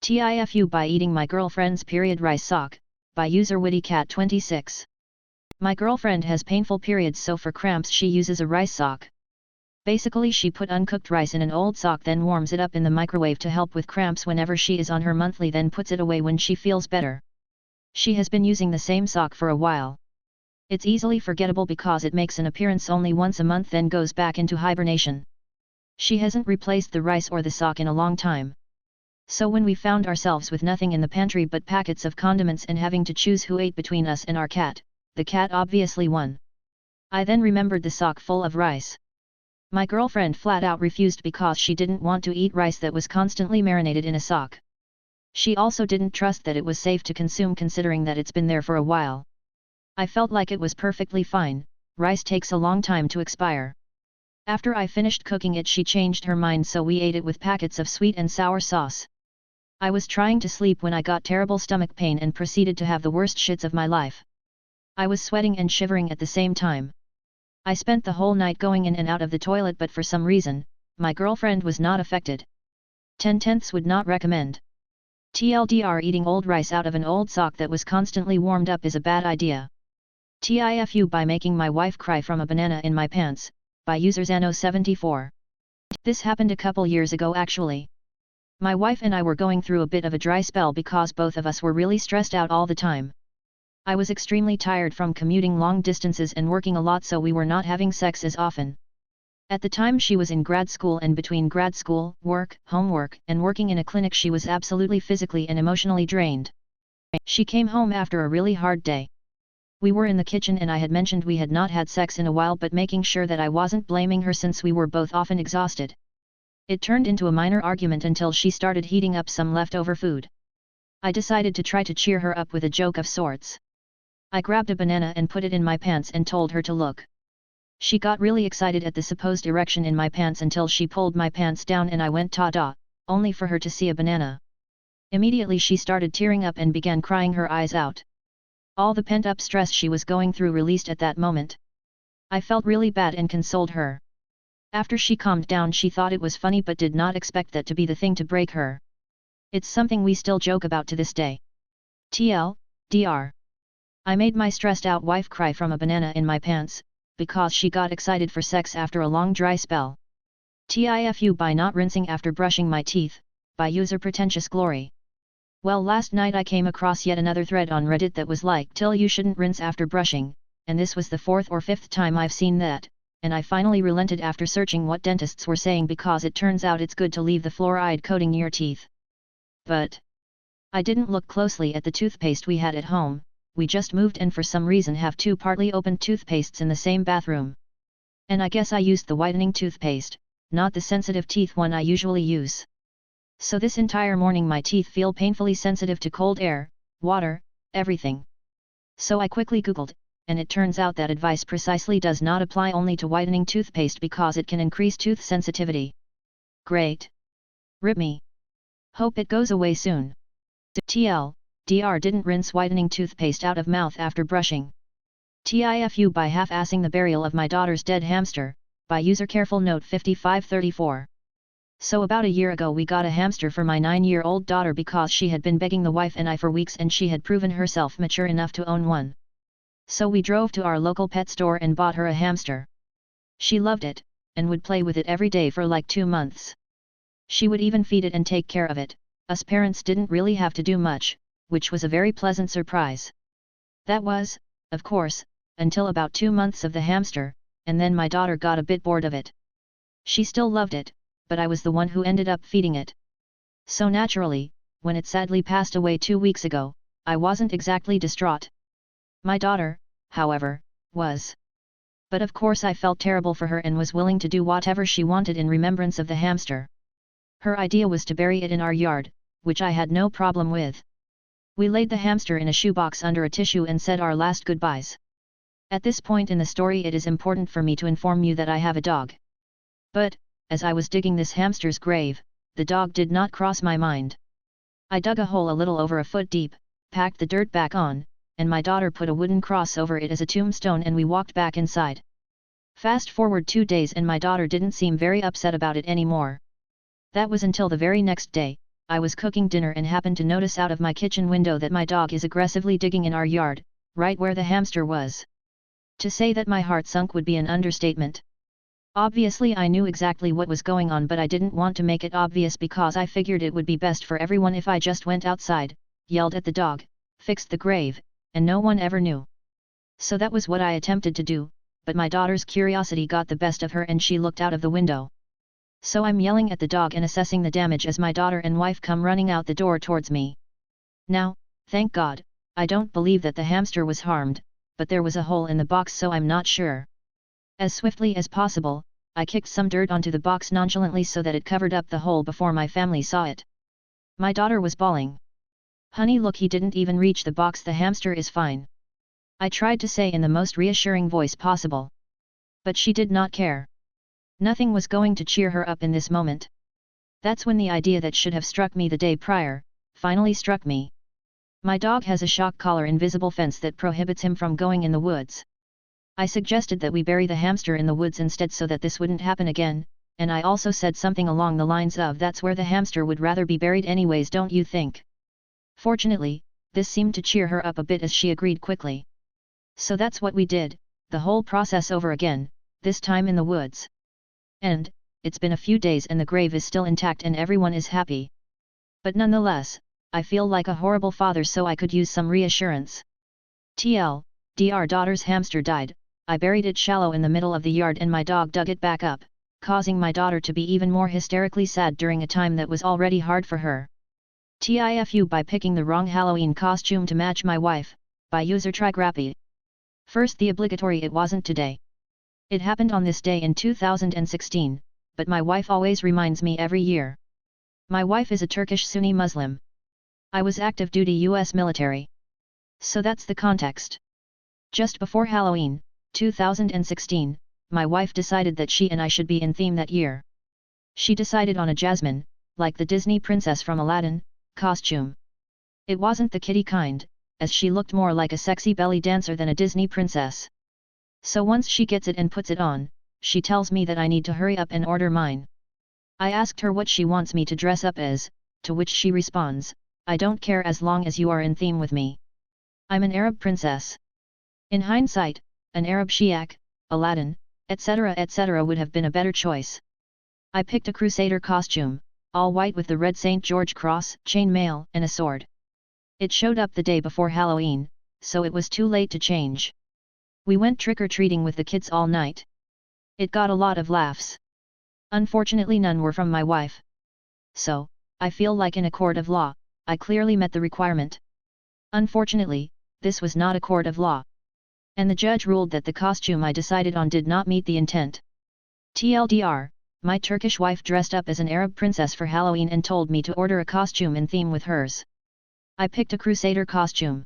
TIFU by eating my girlfriend's period rice sock, by user wittycat26. My girlfriend has painful periods, so for cramps she uses a rice sock. Basically she put uncooked rice in an old sock, then warms it up in the microwave to help with cramps whenever she is on her monthly, then puts it away when she feels better. She has been using the same sock for a while. It's easily forgettable because it makes an appearance only once a month then goes back into hibernation. She hasn't replaced the rice or the sock in a long time. So when we found ourselves with nothing in the pantry but packets of condiments and having to choose who ate between us and our cat, the cat obviously won. I then remembered the sock full of rice. My girlfriend flat out refused because she didn't want to eat rice that was constantly marinated in a sock. She also didn't trust that it was safe to consume considering that it's been there for a while. I felt like it was perfectly fine. Rice takes a long time to expire. After I finished cooking it, she changed her mind, so we ate it with packets of sweet and sour sauce. I was trying to sleep when I got terrible stomach pain and proceeded to have the worst shits of my life. I was sweating and shivering at the same time. I spent the whole night going in and out of the toilet, but for some reason, my girlfriend was not affected. 10/10 would not recommend. TLDR, eating old rice out of an old sock that was constantly warmed up is a bad idea. TIFU by making my wife cry from a banana in my pants, by user Zano74. This happened a couple years ago actually. My wife and I were going through a bit of a dry spell because both of us were really stressed out all the time. I was extremely tired from commuting long distances and working a lot, so we were not having sex as often. At the time she was in grad school, and between grad school, work, homework, and working in a clinic she was absolutely physically and emotionally drained. She came home after a really hard day. We were in the kitchen and I had mentioned we had not had sex in a while, but making sure that I wasn't blaming her since we were both often exhausted. It turned into a minor argument until she started heating up some leftover food. I decided to try to cheer her up with a joke of sorts. I grabbed a banana and put it in my pants and told her to look. She got really excited at the supposed erection in my pants until she pulled my pants down and I went ta-da, only for her to see a banana. Immediately she started tearing up and began crying her eyes out. All the pent-up stress she was going through released at that moment. I felt really bad and consoled her. After she calmed down she thought it was funny but did not expect that to be the thing to break her. It's something we still joke about to this day. TLDR. I made my stressed out wife cry from a banana in my pants, because she got excited for sex after a long dry spell. TIFU by not rinsing after brushing my teeth, by user Pretentious Glory. Well, last night I came across yet another thread on Reddit that was like, "Till you shouldn't rinse after brushing," and this was the 4th or 5th time I've seen that, and I finally relented after searching what dentists were saying, because it turns out it's good to leave the fluoride coating near teeth. But I didn't look closely at the toothpaste we had at home. We just moved and for some reason have two partly opened toothpastes in the same bathroom. And I guess I used the whitening toothpaste, not the sensitive teeth one I usually use. So this entire morning my teeth feel painfully sensitive to cold air, water, everything. So I quickly googled, and it turns out that advice precisely does not apply only to whitening toothpaste because it can increase tooth sensitivity. Great. Rip me. Hope it goes away soon. TLDR didn't rinse whitening toothpaste out of mouth after brushing. TIFU by half-assing the burial of my daughter's dead hamster, by user Careful Note 5534. So about a year ago we got a hamster for my 9-year-old daughter because she had been begging the wife and I for weeks and she had proven herself mature enough to own one. So we drove to our local pet store and bought her a hamster. She loved it, and would play with it every day for like 2 months. She would even feed it and take care of it. Us parents didn't really have to do much, which was a very pleasant surprise. That was, of course, until about 2 months of the hamster, and then my daughter got a bit bored of it. She still loved it, but I was the one who ended up feeding it. So naturally, when it sadly passed away 2 weeks ago, I wasn't exactly distraught. My daughter, however, was. But of course I felt terrible for her and was willing to do whatever she wanted in remembrance of the hamster. Her idea was to bury it in our yard, which I had no problem with. We laid the hamster in a shoebox under a tissue and said our last goodbyes. At this point in the story it is important for me to inform you that I have a dog. But, as I was digging this hamster's grave, the dog did not cross my mind. I dug a hole a little over a foot deep, packed the dirt back on, and my daughter put a wooden cross over it as a tombstone and we walked back inside. Fast forward 2 days and my daughter didn't seem very upset about it anymore. That was until the very next day, I was cooking dinner and happened to notice out of my kitchen window that my dog is aggressively digging in our yard, right where the hamster was. To say that my heart sunk would be an understatement. Obviously I knew exactly what was going on, but I didn't want to make it obvious because I figured it would be best for everyone if I just went outside, yelled at the dog, fixed the grave, and no one ever knew. So that was what I attempted to do, but my daughter's curiosity got the best of her and she looked out of the window. So I'm yelling at the dog and assessing the damage as my daughter and wife come running out the door towards me. Now, thank God, I don't believe that the hamster was harmed, but there was a hole in the box, so I'm not sure. As swiftly as possible, I kicked some dirt onto the box nonchalantly so that it covered up the hole before my family saw it. My daughter was bawling. "Honey, look, he didn't even reach the box, the hamster is fine," I tried to say in the most reassuring voice possible. But she did not care. Nothing was going to cheer her up in this moment. That's when the idea that should have struck me the day prior, finally struck me. My dog has a shock collar invisible fence that prohibits him from going in the woods. I suggested that we bury the hamster in the woods instead so that this wouldn't happen again, and I also said something along the lines of, "That's where the hamster would rather be buried anyways, don't you think?" Fortunately, this seemed to cheer her up a bit as she agreed quickly. So that's what we did, the whole process over again, this time in the woods. And, it's been a few days and the grave is still intact and everyone is happy. But nonetheless, I feel like a horrible father, so I could use some reassurance. Our daughter's hamster died. I buried it shallow in the middle of the yard and my dog dug it back up, causing my daughter to be even more hysterically sad during a time that was already hard for her. TIFU by picking the wrong Halloween costume to match my wife, by user Trigrappy. First, the obligatory "it wasn't today." It happened on this day in 2016, but my wife always reminds me every year. My wife is a Turkish Sunni Muslim. I was active duty US military. So that's the context. Just before Halloween, 2016, my wife decided that she and I should be in theme that year. She decided on a Jasmine, like the Disney princess from Aladdin, costume. It wasn't the kitty kind, as she looked more like a sexy belly dancer than a Disney princess. So once she gets it and puts it on, she tells me that I need to hurry up and order mine. I asked her what she wants me to dress up as, to which she responds, "I don't care as long as you are in theme with me. I'm an Arab princess." In hindsight, an Arab Shiak, Aladdin, etc. would have been a better choice. I picked a crusader costume, all white with the red St. George cross, chainmail, and a sword. It showed up the day before Halloween, so it was too late to change. We went trick-or-treating with the kids all night. It got a lot of laughs. Unfortunately, none were from my wife. So, I feel like in a court of law, I clearly met the requirement. Unfortunately, this was not a court of law. And the judge ruled that the costume I decided on did not meet the intent. TLDR, my Turkish wife dressed up as an Arab princess for Halloween and told me to order a costume in theme with hers. I picked a crusader costume.